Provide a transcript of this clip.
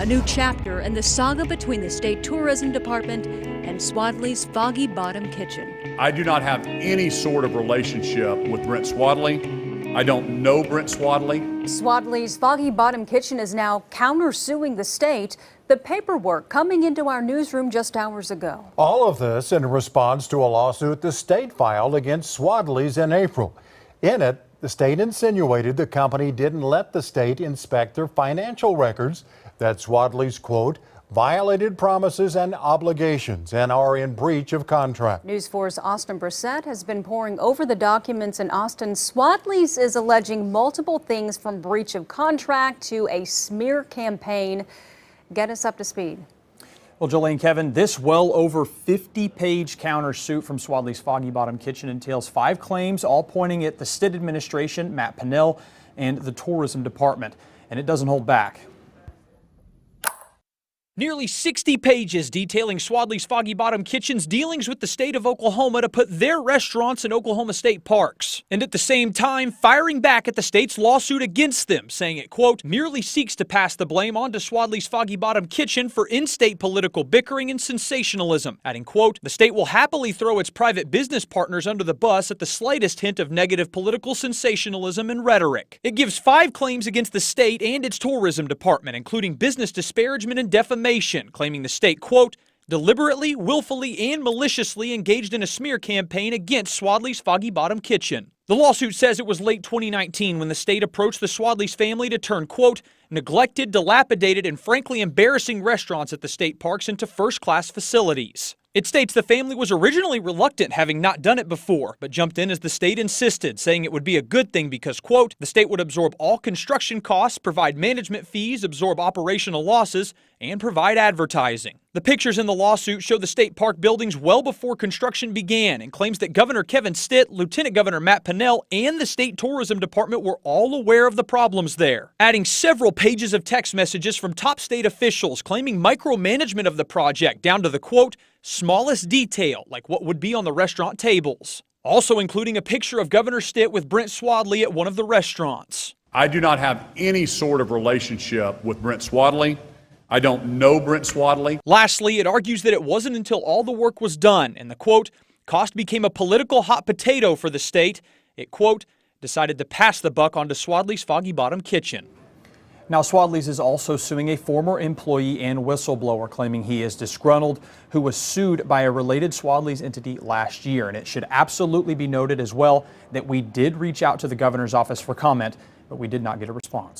A new chapter in the saga between the state tourism department and Swadley's Foggy Bottom Kitchen. I do not have any sort of relationship with Brent Swadley. I don't know Brent Swadley. Swadley's Foggy Bottom Kitchen is now countersuing the state. The paperwork coming into our newsroom just hours ago. All of this in response to a lawsuit the state filed against Swadley's in April. In it, the state insinuated the company didn't let the state inspect their financial records, that Swadley's, quote, violated promises and obligations and are in breach of contract. News 4's Austin Brissett has been poring over the documents in Austin. Swadley's is alleging multiple things from breach of contract to a smear campaign. Get us up to speed. Well, Jolene, Kevin, this well over 50-page countersuit from Swadley's Foggy Bottom Kitchen entails 5 claims, all pointing at the state administration, Matt Pinnell, and the tourism department. And it doesn't hold back. Nearly 60 pages detailing Swadley's Foggy Bottom Kitchen's dealings with the state of Oklahoma to put their restaurants in Oklahoma state parks. And at the same time, firing back at the state's lawsuit against them, saying it, quote, merely seeks to pass the blame onto Swadley's Foggy Bottom Kitchen for in-state political bickering and sensationalism. Adding, quote, the state will happily throw its private business partners under the bus at the slightest hint of negative political sensationalism and rhetoric. It gives 5 claims against the state and its tourism department, including business disparagement and defamation, claiming the state, quote, deliberately, willfully, and maliciously engaged in a smear campaign against Swadley's Foggy Bottom Kitchen. The lawsuit says it was late 2019 when the state approached the Swadley's family to turn, quote, neglected, dilapidated, and frankly embarrassing restaurants at the state parks into first-class facilities. It states the family was originally reluctant, having not done it before, but jumped in as the state insisted, saying it would be a good thing because, quote, the state would absorb all construction costs, provide management fees, absorb operational losses, and provide advertising. The pictures in the lawsuit show the state park buildings well before construction began and claims that Governor Kevin Stitt, Lieutenant Governor Matt Pinnell, and the state tourism department were all aware of the problems there, adding several pages of text messages from top state officials claiming micromanagement of the project down to the, quote, smallest detail, like what would be on the restaurant tables. Also including a picture of Governor Stitt with Brent Swadley at one of the restaurants. I do not have any sort of relationship with Brent Swadley. I don't know Brent Swadley. Lastly, it argues that it wasn't until all the work was done and the, quote, cost became a political hot potato for the state, it, quote, decided to pass the buck onto Swadley's Foggy Bottom Kitchen. Now, Swadley's is also suing a former employee and whistleblower, claiming he is disgruntled, who was sued by a related Swadley's entity last year. And it should absolutely be noted as well that we did reach out to the governor's office for comment, but we did not get a response.